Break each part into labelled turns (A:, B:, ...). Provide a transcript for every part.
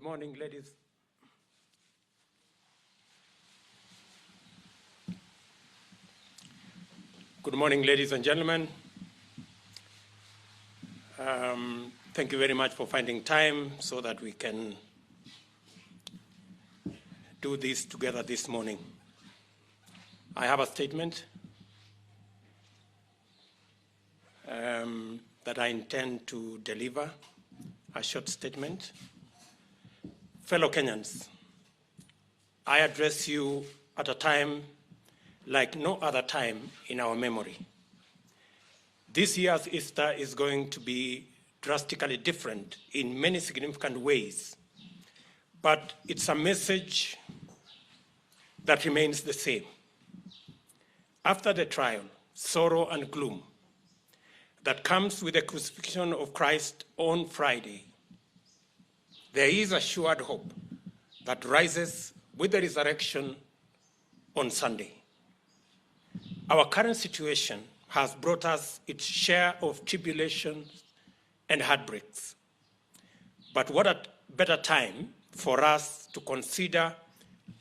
A: morning, ladies. Good morning, ladies and gentlemen. Thank you very much for finding time so that we can do this together this morning. I have a statement that I intend to deliver, a short statement. Fellow Kenyans, I address you at a time like no other time in our memory. This year's Easter is going to be drastically different in many significant ways, but it's a message that remains the same. After the trial, sorrow and gloom that comes with the crucifixion of Christ on Friday, there is assured hope that rises with the resurrection on Sunday. Our current situation has brought us its share of tribulations and heartbreaks. But what a better time for us to consider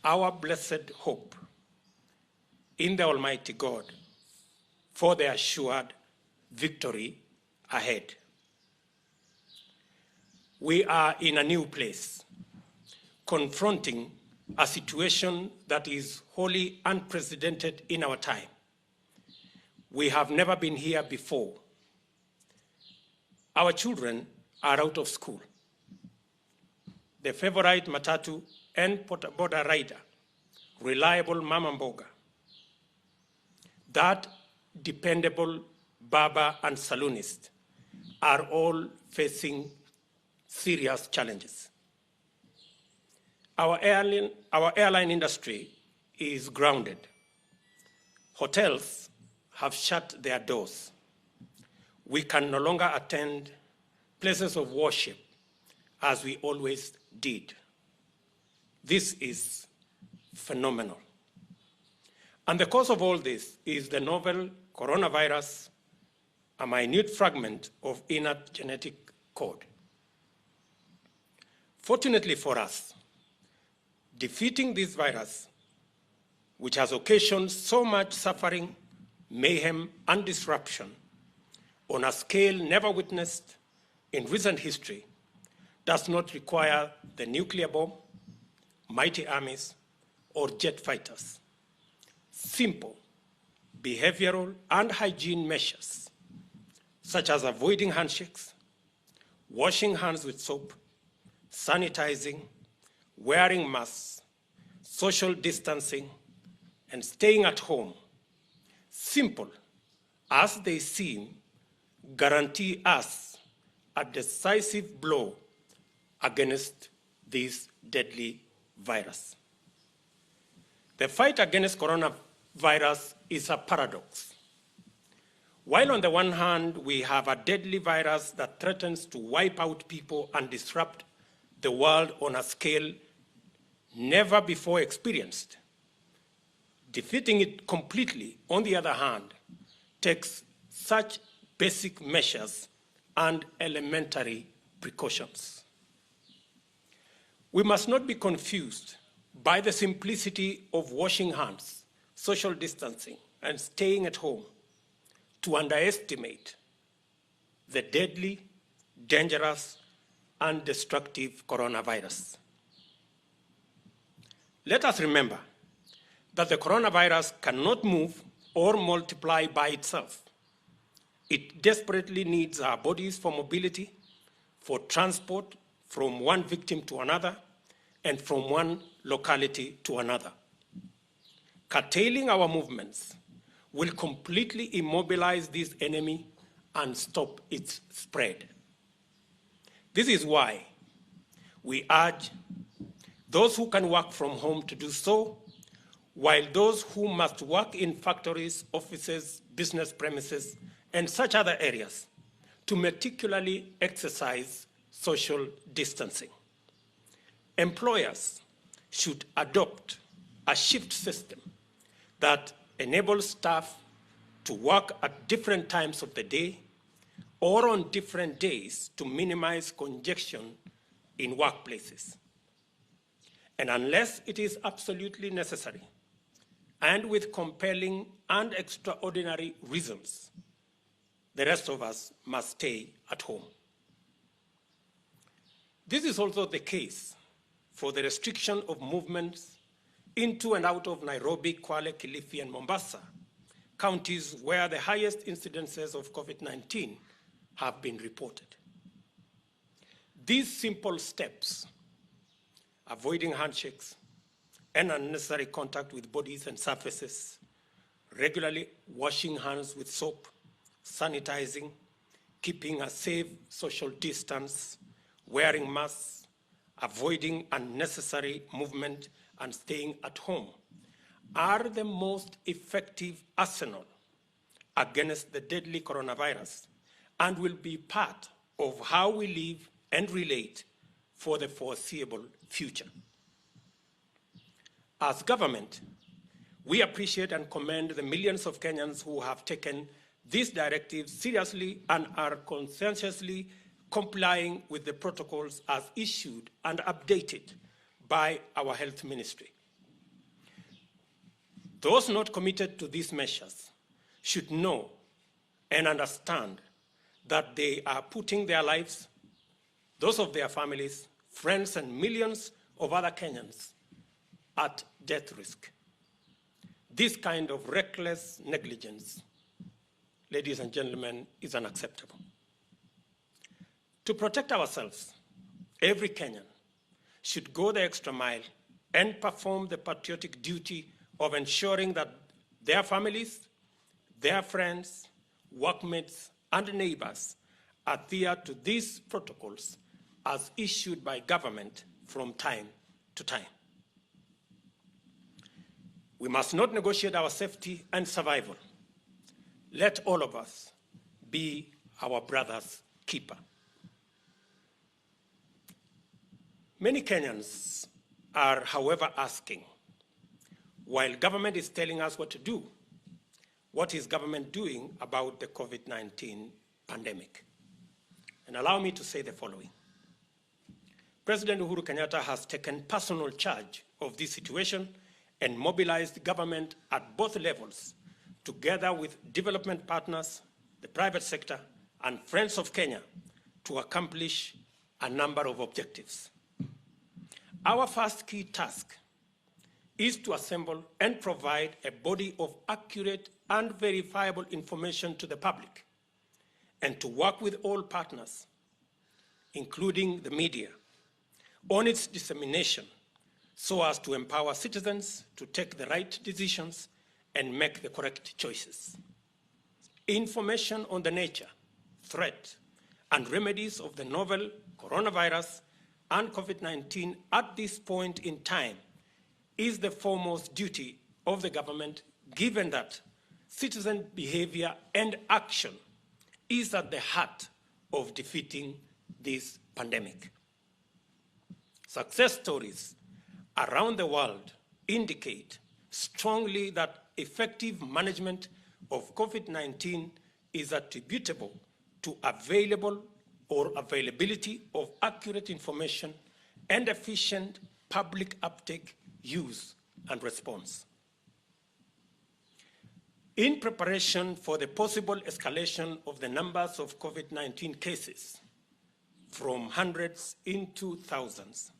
A: our blessed hope in the Almighty God for the assured victory ahead. We are in a new place, confronting a situation that is wholly unprecedented in our time. We have never been here before. Our children are out of school. The favorite matatu and boda rider, reliable mama mboga, that dependable barber and saloonist are all facing serious challenges. Our airline industry is grounded. Hotels have shut their doors. We can no longer attend places of worship as we always did. This is phenomenal. And the cause of all this is the novel coronavirus, a minute fragment of inert genetic code. Fortunately for us, defeating this virus, which has occasioned so much suffering, mayhem, and disruption on a scale never witnessed in recent history, does not require the nuclear bomb, mighty armies, or jet fighters. Simple behavioral and hygiene measures, such as avoiding handshakes, washing hands with soap, sanitizing, wearing masks, social distancing, and staying at home, simple as they seem, guarantee us a decisive blow against this deadly virus. The fight against coronavirus is a paradox. While on the one hand, we have a deadly virus that threatens to wipe out people and disrupt the world on a scale never before experienced, defeating it completely, on the other hand, takes such basic measures and elementary precautions. We must not be confused by the simplicity of washing hands, social distancing, and staying at home to underestimate the deadly, dangerous, and destructive coronavirus. Let us remember that the coronavirus cannot move or multiply by itself. It desperately needs our bodies for mobility, for transport from one victim to another, and from one locality to another. Curtailing our movements will completely immobilize this enemy and stop its spread. This is why we urge those who can work from home to do so, while those who must work in factories, offices, business premises, and such other areas to meticulously exercise social distancing. Employers should adopt a shift system that enables staff to work at different times of the day or on different days to minimize congestion in workplaces. And unless it is absolutely necessary, and with compelling and extraordinary reasons, the rest of us must stay at home. This is also the case for the restriction of movements into and out of Nairobi, Kwale, Kilifi, and Mombasa, counties where the highest incidences of COVID-19 have been reported. These simple steps, avoiding handshakes and unnecessary contact with bodies and surfaces, regularly washing hands with soap, sanitizing, keeping a safe social distance, wearing masks, avoiding unnecessary movement, and staying at home are the most effective arsenal against the deadly coronavirus and will be part of how we live and relate for the foreseeable future. As government, we appreciate and commend the millions of Kenyans who have taken this directive seriously and are conscientiously complying with the protocols as issued and updated by our health ministry. Those not committed to these measures should know and understand that they are putting their lives, those of their families, friends, and millions of other Kenyans at death risk. This kind of reckless negligence, ladies and gentlemen, is unacceptable. To protect ourselves, every Kenyan should go the extra mile and perform the patriotic duty of ensuring that their families, their friends, workmates, and neighbors adhere to these protocols as issued by government from time to time. We must not negotiate our safety and survival. Let all of us be our brother's keeper. Many Kenyans are, however, asking, while government is telling us what to do, what is government doing about the COVID-19 pandemic? And allow me to say the following. President Uhuru Kenyatta has taken personal charge of this situation and mobilized government at both levels, together with development partners, the private sector, and friends of Kenya, to accomplish a number of objectives. Our first key task is to assemble and provide a body of accurate and verifiable information to the public, and to work with all partners, including the media, on its dissemination so as to empower citizens to take the right decisions and make the correct choices. Information on the nature, threat, and remedies of the novel coronavirus and COVID-19 at this point in time is the foremost duty of the government, given that citizen behavior and action is at the heart of defeating this pandemic. Success stories around the world indicate strongly that effective management of COVID-19 is attributable to availability of accurate information and efficient public uptake, use, and response. In preparation for the possible escalation of the numbers of COVID-19 cases from hundreds into thousands,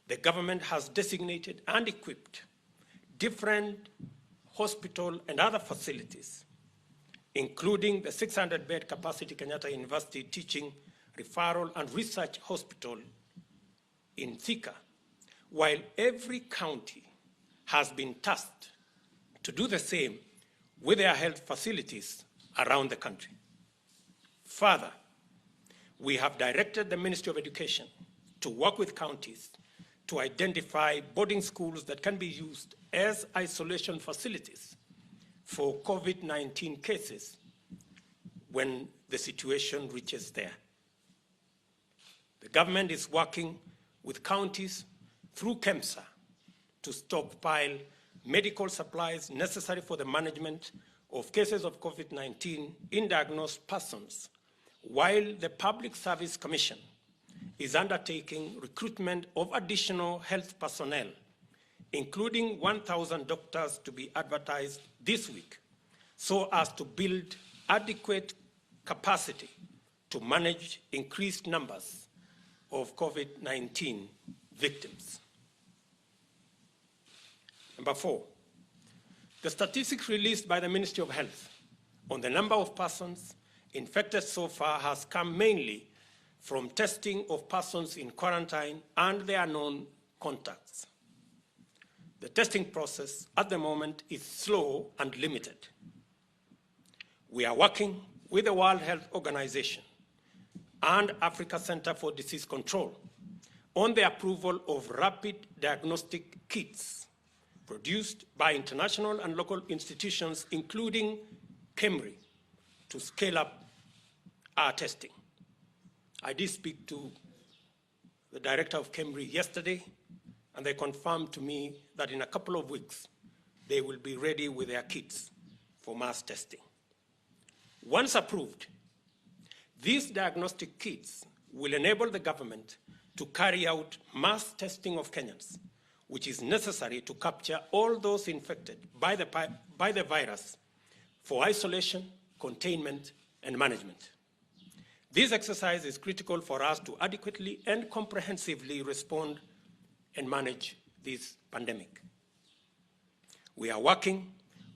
A: the government has designated and equipped different hospital and other facilities, including the 600-bed capacity Kenyatta University Teaching, Referral, and Research Hospital in Thika, while every county has been tasked to do the same with their health facilities around the country. Further, we have directed the Ministry of Education to work with counties to identify boarding schools that can be used as isolation facilities for COVID-19 cases when the situation reaches there. The government is working with counties through KEMSA to stockpile medical supplies necessary for the management of cases of COVID-19 in diagnosed persons, while the Public Service Commission is undertaking recruitment of additional health personnel, including 1,000 doctors to be advertised this week, so as to build adequate capacity to manage increased numbers of COVID-19 victims. Number 4, the statistics released by the Ministry of Health on the number of persons infected so far has come mainly from testing of persons in quarantine and their known contacts. The testing process at the moment is slow and limited. We are working with the World Health Organization and Africa Center for Disease Control on the approval of rapid diagnostic kits produced by international and local institutions, including KEMRI, to scale up our testing. I did speak to the director of KEMRI yesterday, and they confirmed to me that in a couple of weeks, they will be ready with their kits for mass testing. Once approved, these diagnostic kits will enable the government to carry out mass testing of Kenyans, which is necessary to capture all those infected by the virus for isolation, containment, and management. This exercise is critical for us to adequately and comprehensively respond and manage this pandemic. We are working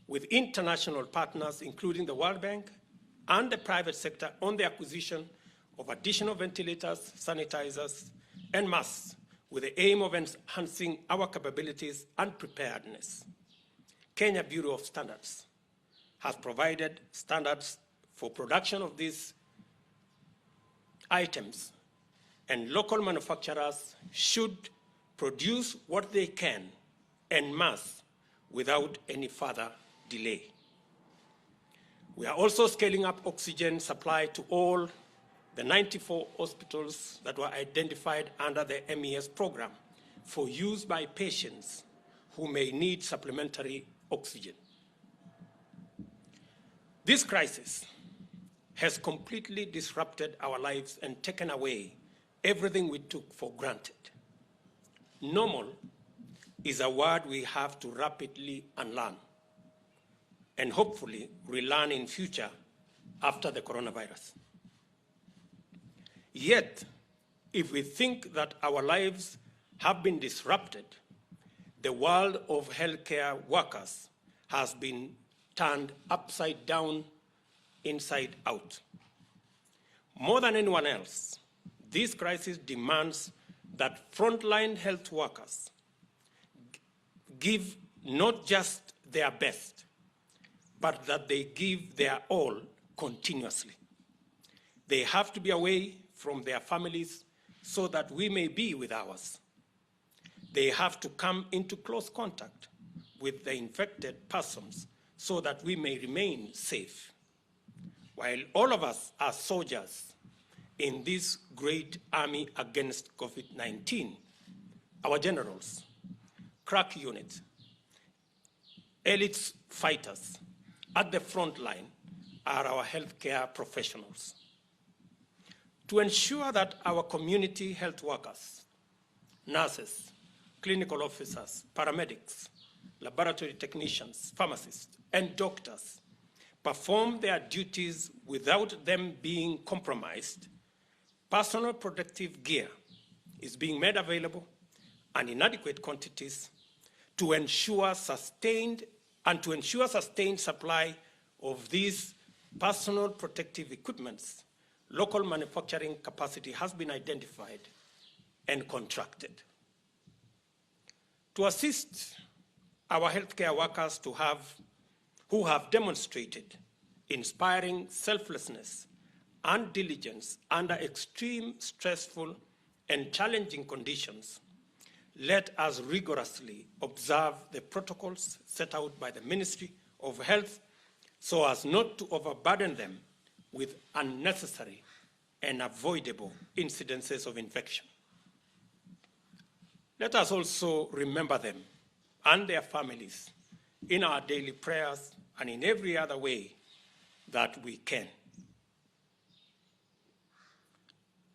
A: with international partners, including the World Bank and the private sector, on the acquisition of additional ventilators, sanitizers, and masks, with the aim of enhancing our capabilities and preparedness. Kenya Bureau of Standards has provided standards for production of these items, and local manufacturers should produce what they can en masse without any further delay. We are also scaling up oxygen supply to all the 94 hospitals that were identified under the MES program for use by patients who may need supplementary oxygen. This crisis has completely disrupted our lives and taken away everything we took for granted. Normal is a word we have to rapidly unlearn and hopefully relearn in future after the coronavirus. Yet, if we think that our lives have been disrupted, the world of healthcare workers has been turned upside down, inside out. More than anyone else, this crisis demands that frontline health workers give not just their best, but that they give their all continuously. They have to be away from their families so that we may be with ours. They have to come into close contact with the infected persons so that we may remain safe. While all of us are soldiers in this great army against COVID-19, our generals, crack units, elite fighters at the front line are our healthcare professionals. To ensure that our community health workers, nurses, clinical officers, paramedics, laboratory technicians, pharmacists, and doctors perform their duties without them being compromised, personal protective gear is being made available and in adequate quantities to ensure sustained supply of these personal protective equipments. Local manufacturing capacity has been identified and contracted. To assist our healthcare workers who have demonstrated inspiring selflessness and diligence under extreme, stressful, and challenging conditions, let us rigorously observe the protocols set out by the Ministry of Health so as not to overburden them with unnecessary and avoidable incidences of infection. Let us also remember them and their families in our daily prayers and in every other way that we can.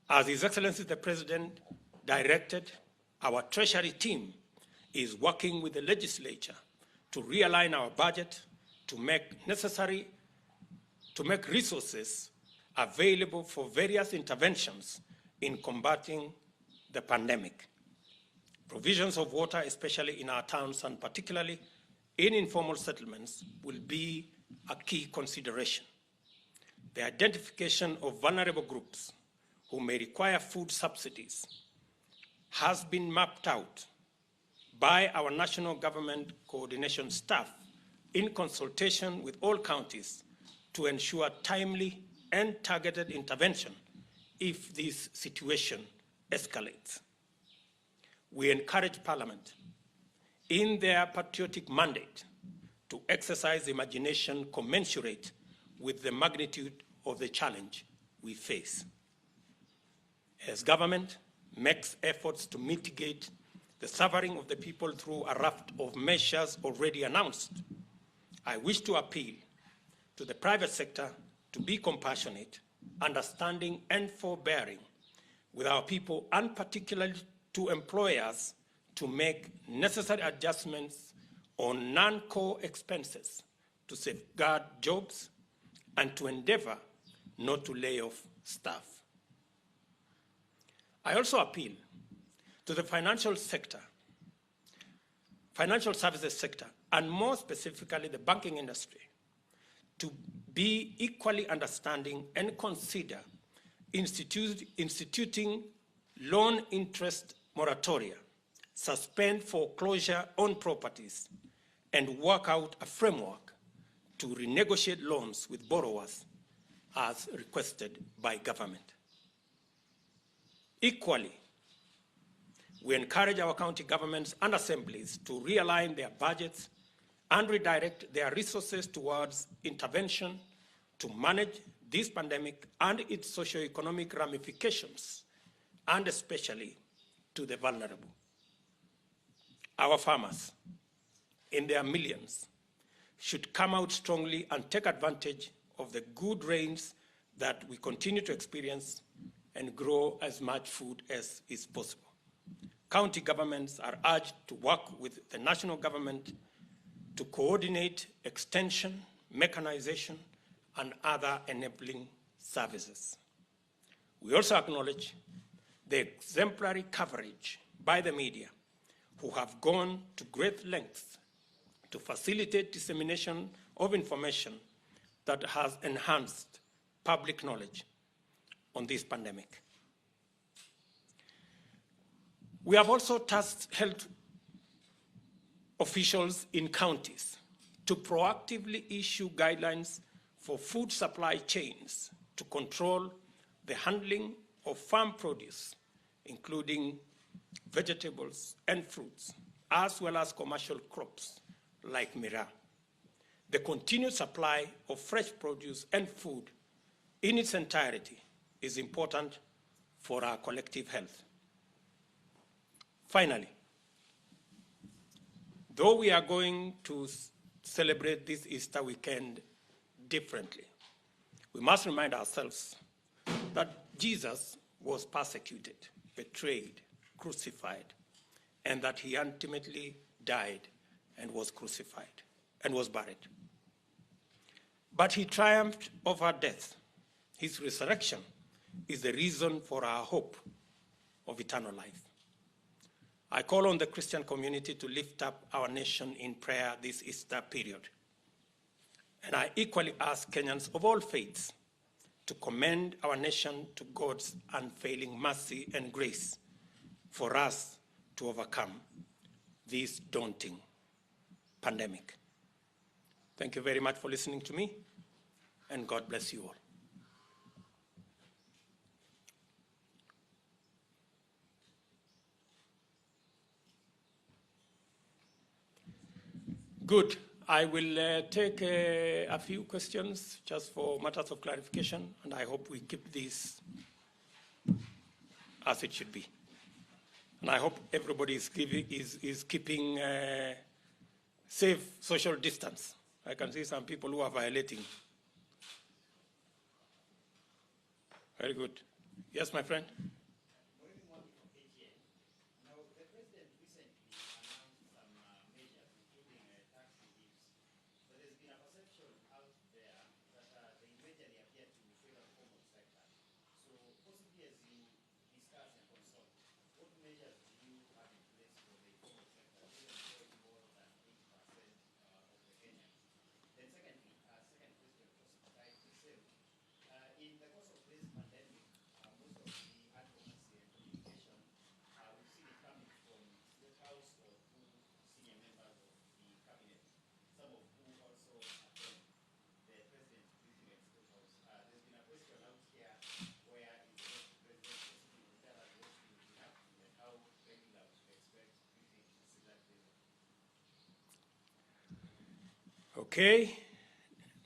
A: As His Excellency the President directed, our Treasury team is working with the legislature to realign our budget to make resources available for various interventions in combating the pandemic. Provisions of water, especially in our towns and particularly in informal settlements, will be a key consideration. The identification of vulnerable groups who may require food subsidies has been mapped out by our national government coordination staff in consultation with all counties to ensure timely and targeted intervention if this situation escalates. We encourage Parliament in their patriotic mandate to exercise imagination commensurate with the magnitude of the challenge we face. As government makes efforts to mitigate the suffering of the people through a raft of measures already announced, I wish to appeal to the private sector to be compassionate, understanding, and forbearing with our people, and particularly to employers to make necessary adjustments on non-core expenses to safeguard jobs and to endeavor not to lay off staff. I also appeal to the financial sector, financial services sector, and more specifically the banking industry, to be equally understanding and consider instituting loan interest moratoria, suspend foreclosure on properties, and work out a framework to renegotiate loans with borrowers as requested by government. Equally, we encourage our county governments and assemblies to realign their budgets and redirect their resources towards intervention to manage this pandemic and its socio-economic ramifications, and especially to the vulnerable. Our farmers, in their millions, should come out strongly and take advantage of the good rains that we continue to experience and grow as much food as is possible. County governments are urged to work with the national government to coordinate extension, mechanization, and other enabling services. We also acknowledge the exemplary coverage by the media, who have gone to great lengths to facilitate dissemination of information that has enhanced public knowledge on this pandemic. We have also tasked health officials in counties to proactively issue guidelines for food supply chains to control the handling of farm produce, including vegetables and fruits, as well as commercial crops like miraa. The continued supply of fresh produce and food in its entirety is important for our collective health. Finally, though we are going to celebrate this Easter weekend differently, we must remind ourselves that Jesus was persecuted, betrayed, crucified, and that he ultimately died and was crucified and was buried. But he triumphed over death. His resurrection is the reason for our hope of eternal life. I call on the Christian community to lift up our nation in prayer this Easter period. And I equally ask Kenyans of all faiths to commend our nation to God's unfailing mercy and grace for us to overcome this daunting pandemic. Thank you very much for listening to me, and God bless you all. Good. I will take a few questions just for matters of clarification, and I hope we keep this as it should be. And I hope everybody is keeping safe social distance. I can see some people who are violating. Very good. Yes, my friend? Okay,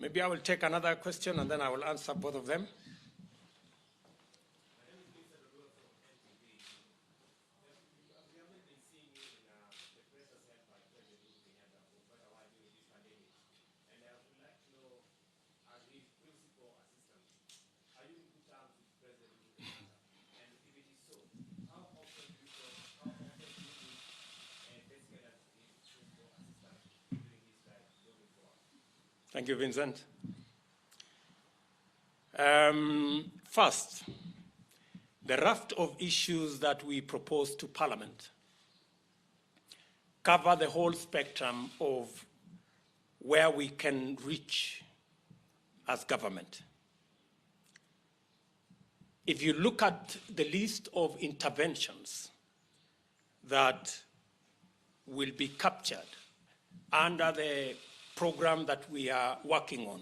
A: maybe I will take another question and then I will answer both of them. Thank you, Vincent. First, the raft of issues that we propose to Parliament cover the whole spectrum of where we can reach as government. If you look at the list of interventions that will be captured under the program that we are working on,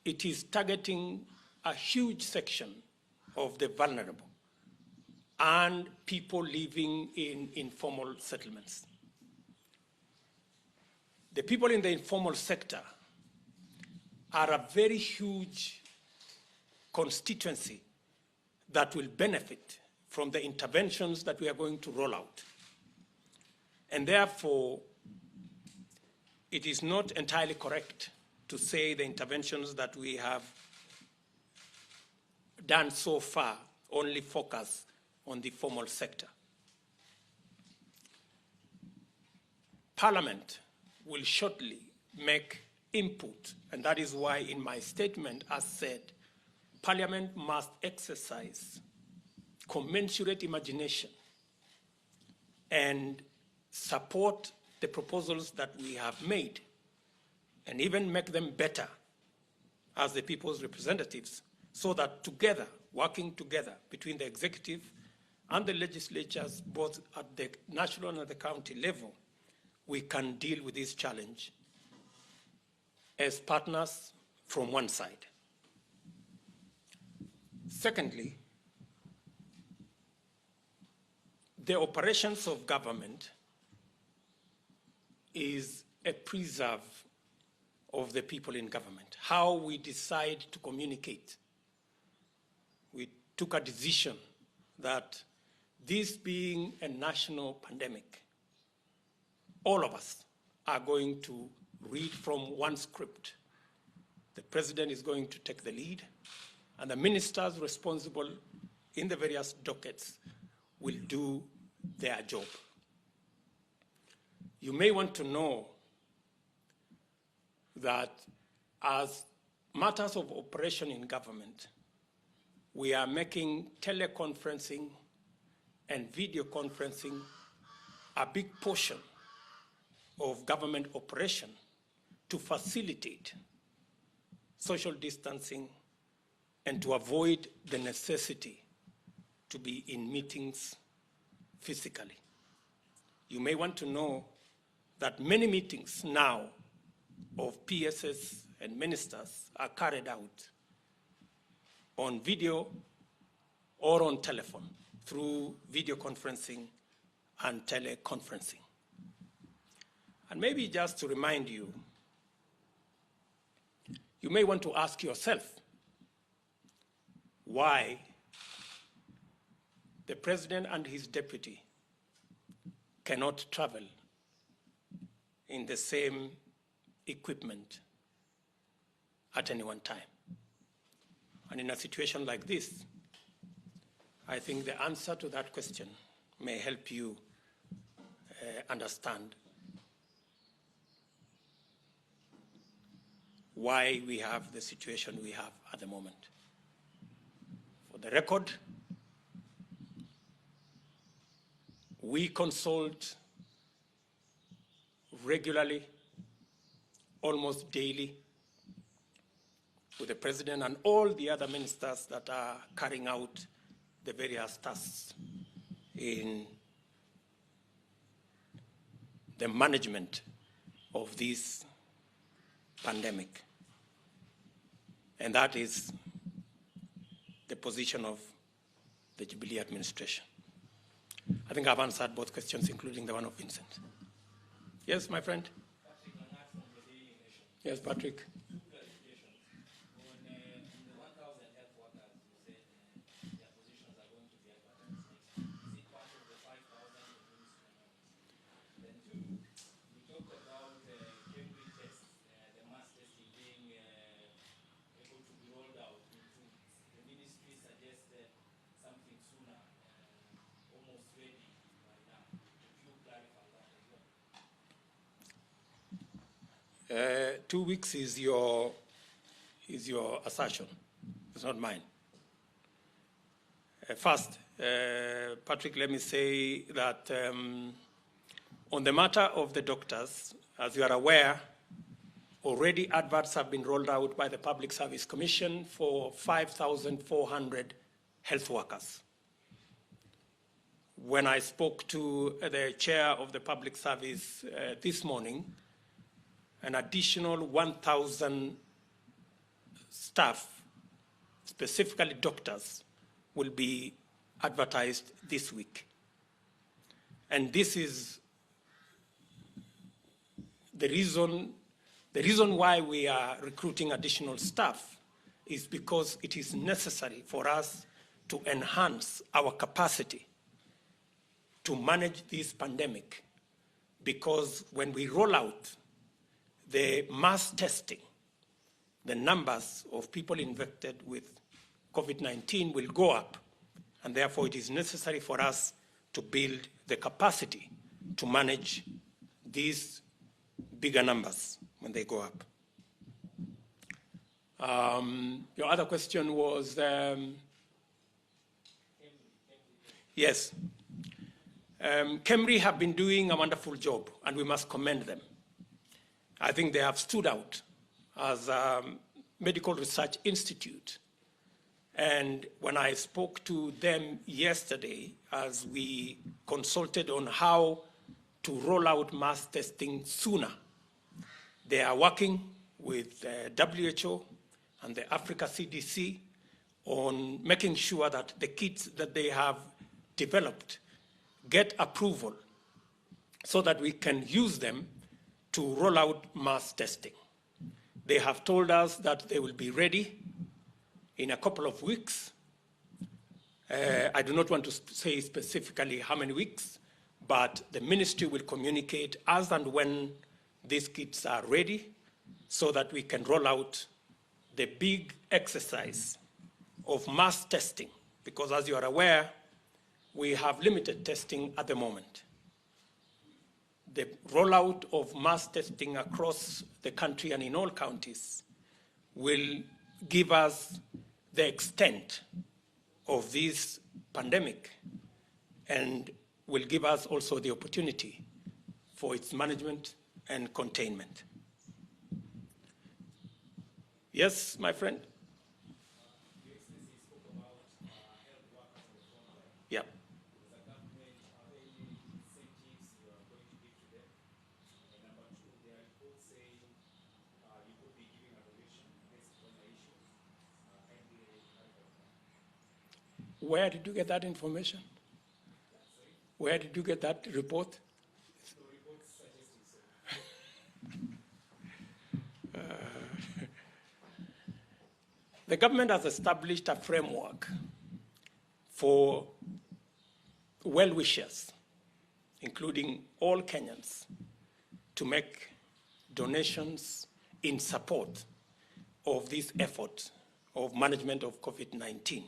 A: it is targeting a huge section of the vulnerable and people living in informal settlements. The people in the informal sector are a very huge constituency that will benefit from the interventions that we are going to roll out. And therefore, it is not entirely correct to say the interventions that we have done so far only focus on the formal sector. Parliament will shortly make input, and that is why in my statement I said Parliament must exercise commensurate imagination and support the proposals that we have made and even make them better as the people's representatives, so that together, working together between the executive and the legislatures, both at the national and at the county level, we can deal with this challenge as partners from one side. Secondly, the operations of government is a preserve of the people in government. How we decide to communicate. We took a decision that this being a national pandemic, all of us are going to read from one script. The president is going to take the lead, and the ministers responsible in the various dockets will do their job. You may want to know that as matters of operation in government, we are making teleconferencing and video conferencing a big portion of government operation to facilitate social distancing and to avoid the necessity to be in meetings physically. You may want to know that many meetings now of PSS and ministers are carried out on video or on telephone through video conferencing and teleconferencing. And maybe just to remind you, you may want to ask yourself why the president and his deputy cannot travel in the same equipment at any one time. And in a situation like this, I think the answer to that question may help you understand why we have the situation we have at the moment. For the record, we consult regularly, almost daily, with the President and all the other ministers that are carrying out the various tasks in the management of this pandemic. And that is the position of the Jubilee administration. I think I've answered both questions, including the one of Vincent. Yes, my friend?
B: Patrick Langat from the Daily Nation.
A: Yes, Patrick.
B: Two clarifications. On the 1,000 health workers, you said their positions are going to be advertised next week. Is it part of the 5,000 the ministry announced? Then two, you talked about Cambridge tests, the mass testing being able to be rolled out in 2 weeks. The ministry suggested something sooner, almost ready by now. Could you clarify that as well?
A: 2 weeks is your assertion. It's not mine. First, Patrick, let me say that on the matter of the doctors, as you are aware, already adverts have been rolled out by the Public Service Commission for 5,400 health workers. When I spoke to the chair of the Public Service this morning, an additional 1,000 staff, specifically doctors, will be advertised this week. And this is the reason why we are recruiting additional staff is because it is necessary for us to enhance our capacity to manage this pandemic. Because when we roll out the mass testing, the numbers of people infected with COVID-19 will go up, and therefore it is necessary for us to build the capacity to manage these bigger numbers when they go up. Your other question was, yes. KEMRI have been doing a wonderful job, and we must commend them. I think they have stood out as a medical research institute. And when I spoke to them yesterday, as we consulted on how to roll out mass testing sooner, they are working with WHO and the Africa CDC on making sure that the kits that they have developed get approval so that we can use them to roll out mass testing. They have told us that they will be ready in a couple of weeks. I do not want to say specifically how many weeks, but the ministry will communicate as and when these kits are ready so that we can roll out the big exercise of mass testing. Because as you are aware, we have limited testing at the moment. The rollout of mass testing across the country and in all counties will give us the extent of this pandemic and will give us also the opportunity for its management and containment. Yes, my friend? Yeah. Where did you get that information? Where did you get that report? The government has established a framework for well-wishers, including all Kenyans, to make donations in support of this effort of management of COVID-19.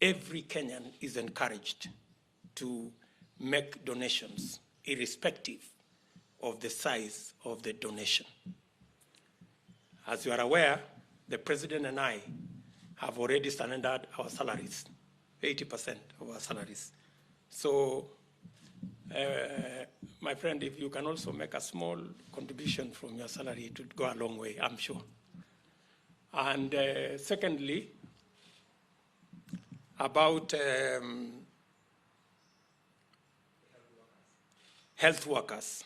A: every Kenyan is encouraged to make donations, irrespective of the size of the donation. As you are aware, the President and I have already surrendered our salaries, 80% of our salaries. So, my friend, if you can also make a small contribution from your salary, it would go a long way, I'm sure. And secondly, about health workers.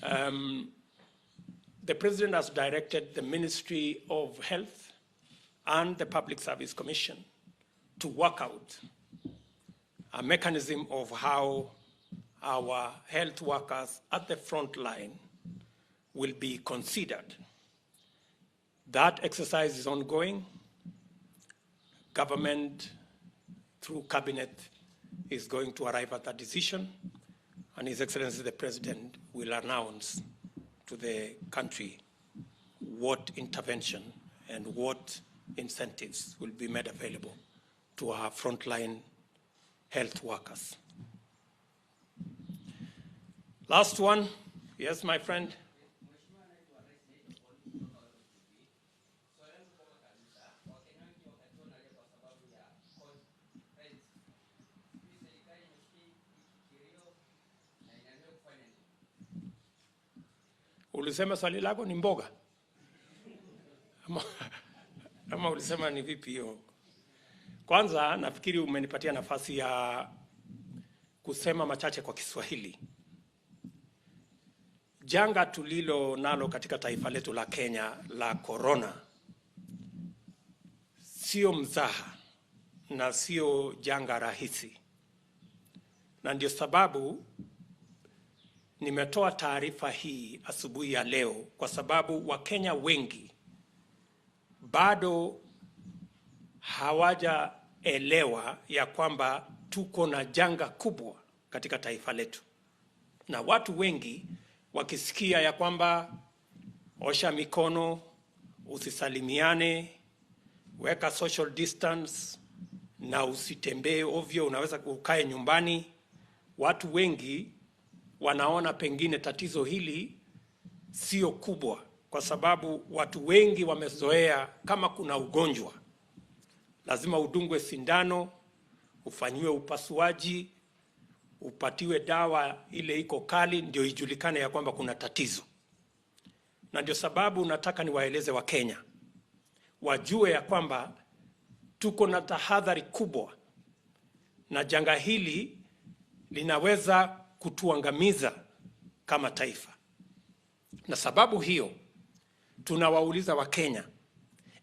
A: The President has directed the Ministry of Health and the Public Service Commission to work out a mechanism of how our health workers at the front line will be considered. That exercise is ongoing. Government, through cabinet, is going to arrive at that decision, and His Excellency the President will announce to the country what intervention and what incentives will be made available to our frontline health workers. Last one, yes, my friend. Ulisema swali lako ni mboga? Ama ulisema ni vipi hiyo? Kwanza nafikiri umenipatia nafasi ya kusema machache kwa Kiswahili. Janga tulilo nalo katika taifa letu la Kenya la corona sio mzaha na sio janga rahisi. Na ndio sababu nimetoa taarifa hii asubuhi ya leo, kwa sababu Wakenya wengi bado hawajaelewa ya kwamba tuko na janga kubwa katika taifa letu. Na watu wengi wakisikia ya kwamba osha mikono, usisalimiane, weka social distance na usitembee ovyo, unaweza ukae nyumbani, watu wengi wanaona pengine tatizo hili sio kubwa, kwa sababu watu wengi wamezoea kama kuna ugonjwa lazima udungwe sindano, ufanyiwe upasuaji, upatiwe dawa ile iko kali ndio ijulikane ya kwamba kuna tatizo. Na ndio sababu nataka niwaeleze Wakenya wajue ya kwamba tuko na tahadhari kubwa, na janga hili linaweza kutuangamiza kama taifa. Na sababu hiyo tunawauliza Wakenya,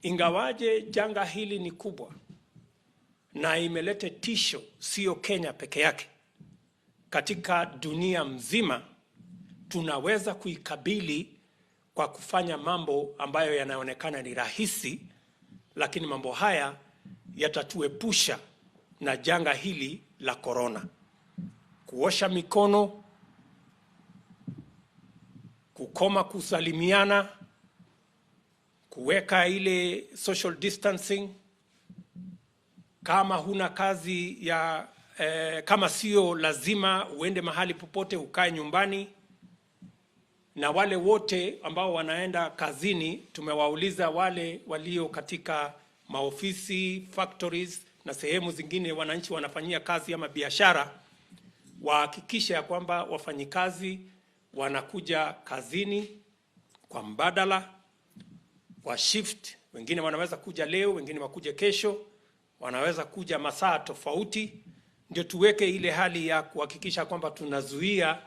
A: ingawaje janga hili ni kubwa na imelete tisho sio Kenya peke yake, katika dunia mzima, tunaweza kuikabili kwa kufanya mambo ambayo yanaonekana ni rahisi, lakini mambo haya yatatuepusha na janga hili la corona. Kuosha mikono, kukoma kusalimiana, kuweka ile social distancing, kama huna kazi ya kama sio lazima uende mahali popote, ukae nyumbani. Na wale wote ambao wanaenda kazini, tumewauliza wale walio katika maofisi, factories na sehemu zingine wananchi wanafanyia kazi ama biashara, wahakikisha ya kwamba wafanyikazi wanakuja kazini kwa mbadala, kwa shift. Wengine wanaweza kuja leo, wengine wakuje kesho, wanaweza kuja masaa tofauti, ndio tuweke ile hali ya kuhakikisha kwamba tunazuia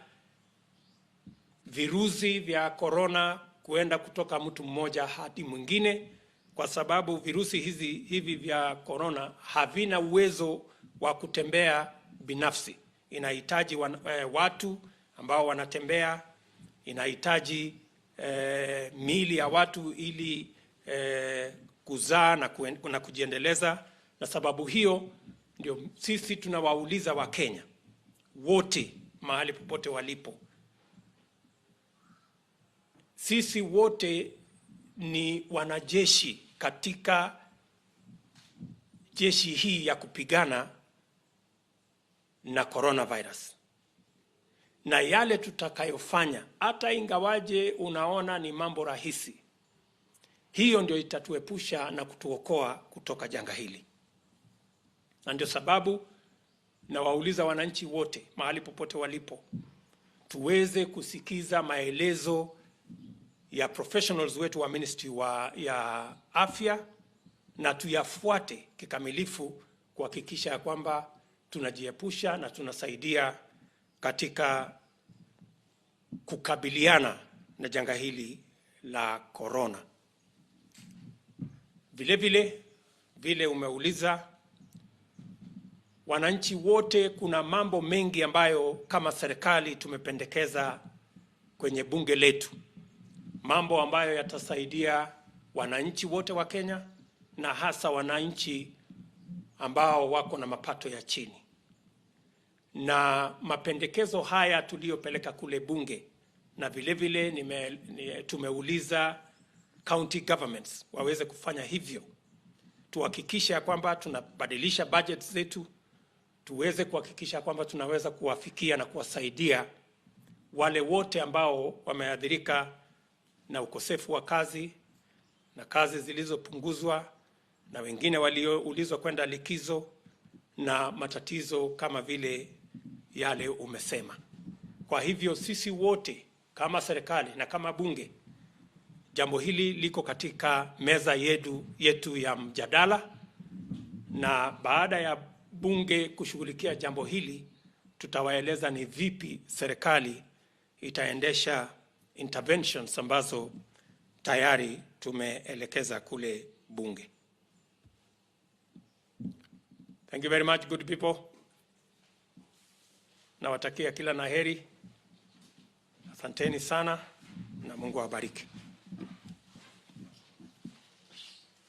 A: virusi vya corona kuenda kutoka mtu mmoja hadi mwingine, kwa sababu virusi hivi vya corona havina uwezo wa kutembea binafsi. Inahitaji watu ambao wanatembea, inahitaji miili ya watu ili kuzaa na kujiendeleza. Na sababu hiyo ndio sisi tunawauliza Wakenya wote mahali popote walipo, sisi wote ni wanajeshi katika jeshi hii ya kupigana na coronavirus. Na yale tutakayofanya, hata ingawaje unaona ni mambo rahisi, hiyo ndio itatuepusha na kutuokoa kutoka janga hili. Na ndio sababu na wauliza wananchi wote mahali popote walipo, tuweze kusikiza maelezo ya professionals wetu wa ministry ya afya, na tuyafuate kikamilifu kuhakikisha ya kwamba tunajiepusha na tunasaidia katika kukabiliana na janga hili la corona. Vile umeuliza wananchi wote, kuna mambo mengi ambayo kama serikali tumependekeza kwenye bunge letu, mambo ambayo yatasaidia wananchi wote wa Kenya na hasa wananchi ambao wako na mapato ya chini. Na mapendekezo haya tuliyopeleka kule bunge, na vile tumeuliza county governments waweze kufanya hivyo, tuhakikisha kwamba tunabadilisha budget zetu, tuweze kuhakikisha kwamba tunaweza kuwafikia na kuwasaidia wale wote ambao wameathirika na ukosefu wa kazi na kazi zilizopunguzwa, na wengine walioulizwa kwenda likizo, na matatizo kama vile yale umesema. Kwa hivyo sisi wote kama serikali na kama bunge, jambo hili liko katika meza yetu ya mjadala, na baada ya bunge kushughulikia jambo hili, tutawaeleza ni vipi serikali itaendesha interventions ambazo tayari tumeelekeza kule bunge. Thank you very much, good people. Nawatakia kila laheri. Asanteni sana na Mungu awabariki.